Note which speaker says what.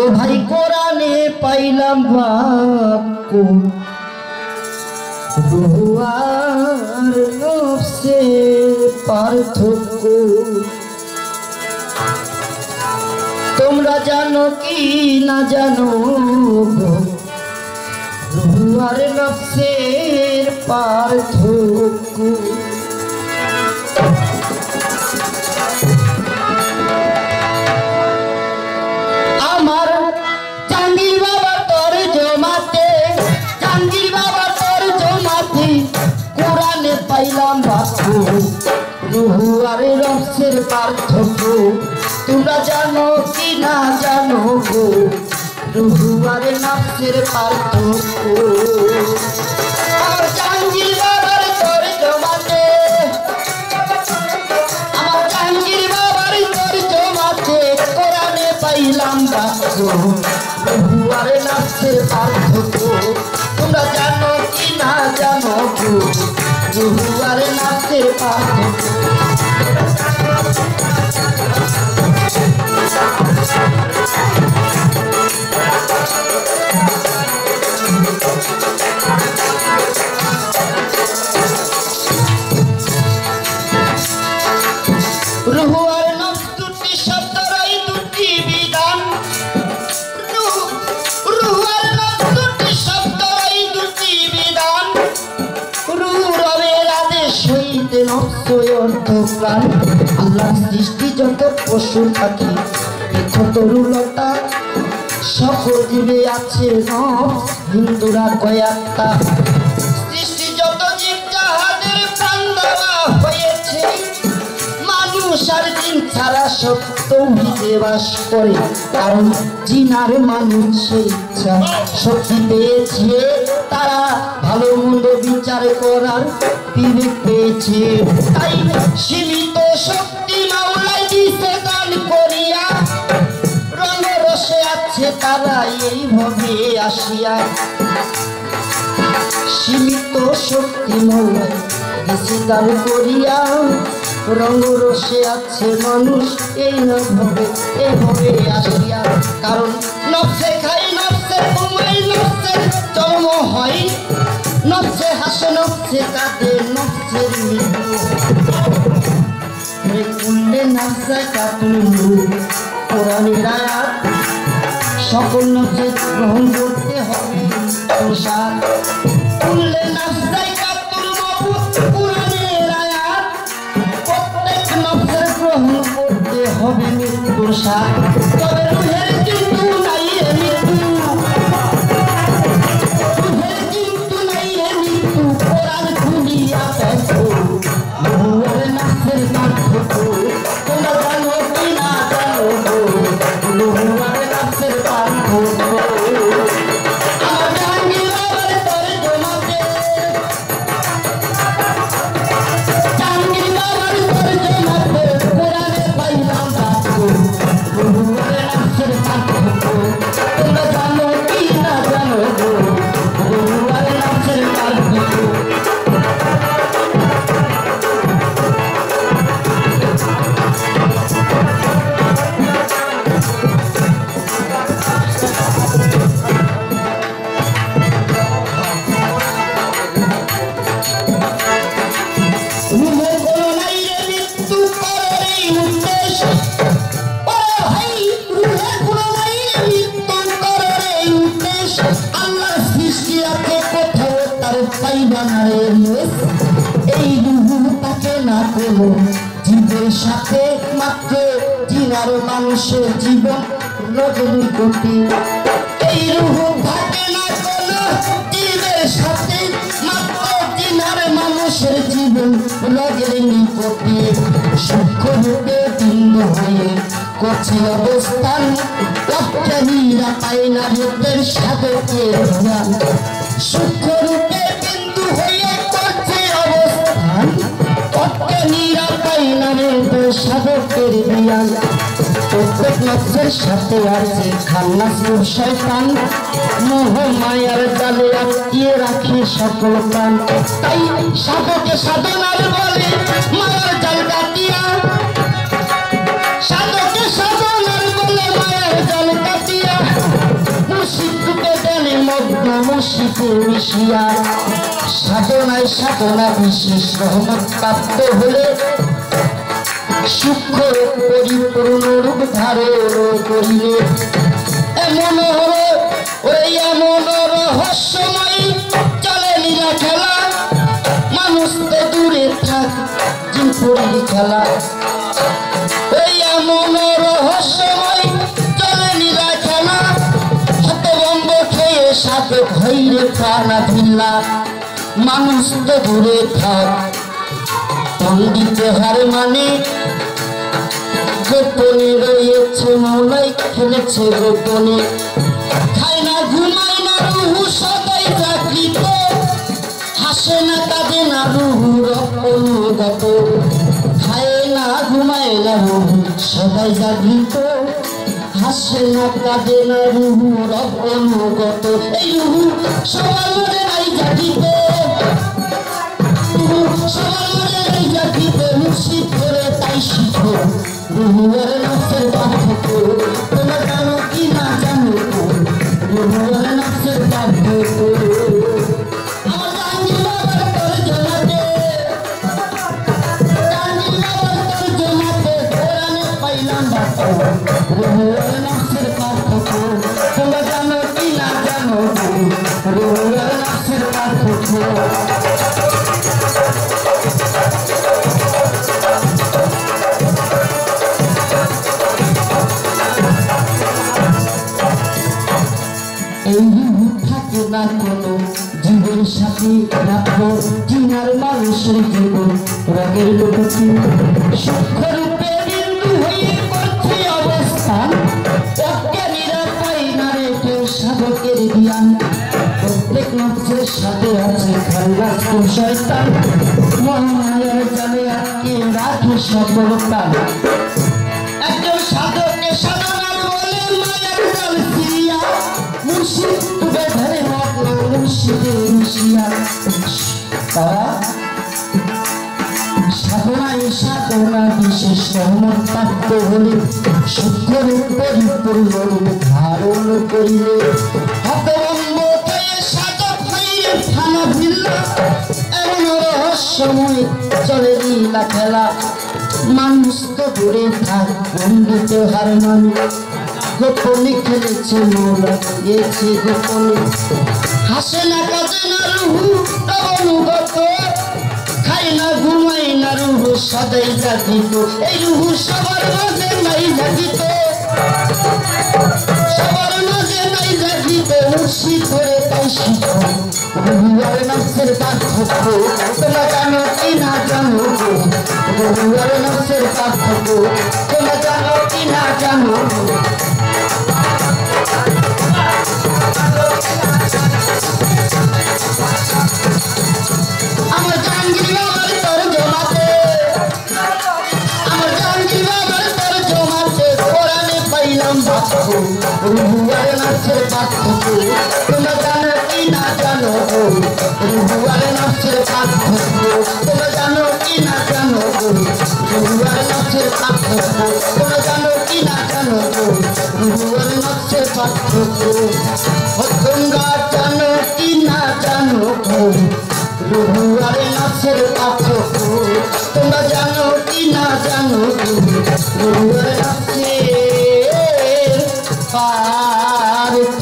Speaker 1: ও ভাই কোরআনে পাইলাম বাক্য রূহ আর নফসের পার্থক্য। তোমরা জানো কি না জানো রূহ আর নফসের পার্থক্য? আমার জাহাঙ্গীর বাবা তোর জমাতে, জাহাঙ্গীর বাবা তোর জমাতে কোরআনে পাইলাম বাক্য রূহ আর নফসের পার্থক্য। তোমরা জানো কি না জানো গো রূহ আর নফসের পার্থক্য? আমার জাহাঙ্গীর বাবার তোর জমাতে, আমার জাহাঙ্গীর বাবার তোর জমাতে কোরআনে পাইলাম বাক্য রূহ আর নফসের পার্থক্য। তোমরা জানো কি না জানো গো রূহ আর নফসের পার্থক্য? রূহ আর নফস দুটি শব্দের এই দুটি বিধান, রূহ আর নফস দুটি শব্দের এই দুটি বিধান। রূহ রবের আদেশ হইতে নফস অন্তঃপ্রাণ। আল্লাহর সৃষ্টি যত পশু পাখি তরুলতা সকল জীবে আছে নফস হিন্দুরা কয়েকটা। সৃষ্টি যত জীব যাহাদের প্রাণ দেওয়া হয়েছে, মানুষ আর জিন ছাড়া সব তৌহিদে বাস করে। কারণ জিন আর মানুষ সেই ইচ্ছা শক্তি পেয়েছে, তারা ভালো মন্দ বিচার করার বিবেক পেয়েছে। তাই সীমিত শক্তি মাওলাই দিছে দান করিয়া, রঙে রসে আছে তারা এইভাবে আসিয়া। সীমিত শক্তি মাওলাই দিছে দান করিয়া, রঙ রসে আছে মানুষ এইভাবে আসিয়া। কারণ নফসে খাই নফসে ঘুমাই নফসে জন্ম হয়, নফসে হাসে নফসে কাঁদে নফসের মৃত্যু। কুল্লে নফসে কাতুলু কোরআনের আয়াত, সকল নফসে গ্রহণ করতে হবে প্রসাদ। কুল্লে নফসে কাতুলু কোরআনের আয়াত, প্রত্যেক নফসের গ্রহণ করতে হবে মৃত্যুর স্বাদ। তবে রূহের কিন্তু নাই মৃত্যু, রূহের কিন্তু নাই মৃত্যু। কোরআন খুলিয়া দেখো রূহ আর নফসের পার্থক্য। তোমরা জানো কি না জানো গো রূহ আর নফসের পার্থক্য? আমার জাহাঙ্গীর বাবার তোর জমাতে, জাহাঙ্গীর বাবার তোর জমাতে কোরআনে পাইলাম বাক্য রূহ আর নফসের পার্থক্য। তোমরা জানো কি না জানো গো রূহ আর নফসের পার্থক্য? রূহের কোনো নাই রে মৃত্যু করার এই উদ্দেশ, ও ভাই রূহের কোনো নাই রে মৃত্যু করার এই উদ্দেশ। আল্লাহর সৃষ্টি আছে কোথাও তার পাইবা না রে লেশ। এই রূহ তাকে না কোনো জীবের সাথে মাত্র জিন আর মানুষের জীবন নজরুল কোটি। এই রূহ থাকে না কোনো জীবের সাথে মাত্র জিন আর মানুষের জীবন লগের নিকটে। সূক্ষ্ম রূপে বিন্দু হয়ে করছে অবস্থান, অজ্ঞানীরা পায় না রূপের সাধকের জ্ঞান। সূক্ষ্ম রূপে বিন্দু হয়ে করছে অবস্থান, অজ্ঞানীরা পায় না রূপের সাধকের জ্ঞান। প্রত্যেক নফসের সাথে আছে খান্নাস শয়তান, মোহ মায়ার জালে আটকিয়ে রাখে সকল প্রাণ। তাই সাধকে সাধনার বলে মায়ার জাল কাটিয়া, সাধকে সাধনার বলে মায়ার জাল কাটিয়া মুর্শিদে মিশিয়া সাধনায় সাধনা বিশেষ রহমত প্রাপ্ত হলে সূক্ষ্ম পরিপূর্ণ রূপ ধারণ করিলে এমন হলো ওই এমন রহস্যময় চলে লীলা খেলা মানুষ তো দূরে থাক জিনপুরের খেলা ওই এমন রহস্যময় চলে লীলা খেলা হতভম্ব খেয়ে সাথে ভৈরে প্রাণা ভিল্লা মানুষ তো দূরে থাক পণ্ডিত হার মানে গোপনে রয়েছে মৌলাই খেলেছে গোপনে খায় না ঘুমায় না রুহু সদাই জাগৃত হাসে না কাঁদে না রুহু অনুগত খায় না ঘুমায় না রুহু সদাই জাগৃত হাসে না কাঁদে না রুহু অনুগত এই রুহু সবার মনে নাই জাগৃত সবার মনে নাই জাগৃত মুর্শিদ করে তাই শিখো রুহু আর নফসের পার্থক্য তোমরা জানো কি না জানো রুহু আর নফসের পার্থক্য আমার জাহাঙ্গীর বাবার তর্জমাতে কোরআনে পাইলাম বাক্য রুহু আর নফসের পার্থক্য তোমরা জানো কি না জানো রুহু আর নফসের পার্থক্য এই থাকে না কোনো জীবের সাথে রাখবো জিনার মানুষের জীবন রঙের লোকটি সূক্ষ্মরূপে বিন্দু হয়ে করছে অবস্থান অজ্ঞানীরা পাই না রে কেউ সাধকের জ্ঞান প্রত্যেক নফসের সাথে আছে খালবাস শয়তান মহামায়ার জালে আটকে রাখে সকল প্রাণ একজন সাধককে সাধনা বলে মায়ার জাল ফিরিয়া মুর্শিদ তুলে ধরে রাখলো মুর্শিদে মিশিয়া তারা সাধনায় সাধনা বিশেষ রহমত প্রাপ্ত হলে সূক্ষ্মরূপ পরিপূর্ণ রূপ ধারণ করিলে হতভম্ব হয়ে সাধক হয়ে ফানা ভিল্লা এমন রহস্যময় চলে লীলা খেলা মানুষ তো দূরে থাক পণ্ডিত হার মানুষ গোপনে খেলেছে মৌলা গেছে গোপনে হাসে না কাঁদে না রুহু অনুগত খায় না ঘুমায় না রুহু সদাই জাগৃত এই রুহু সবার মাঝে নাই জাগৃত সবার মাঝে নাই জাগৃত মুর্শিদ করে তাই শিখো রুহু আর নফসের পার্থক্য তোমরা জানো কি না জানো রুহু আর নফসের পার্থক্য তোমরা জানো কি না জানো আমার জাহাঙ্গীর বাবার তর্জমাতে কোরআনে পাইলাম বাক্য রুহু আর নফসের পার্থক্য তোমরা জানো কি না জানো রুহু আর নফসের পার্থক্য তোমরা জানো কি না জানো রুহু আর নফসের পার্থক্য তোমরা জানো কি না জানো রুহু আর নফসের পার্থক্য তোমরা জানো কি না জানো রুহু আর নফসের পার্থক্য তোমরা জানো কি না জানো রুহু আর নফসের পার্থক্য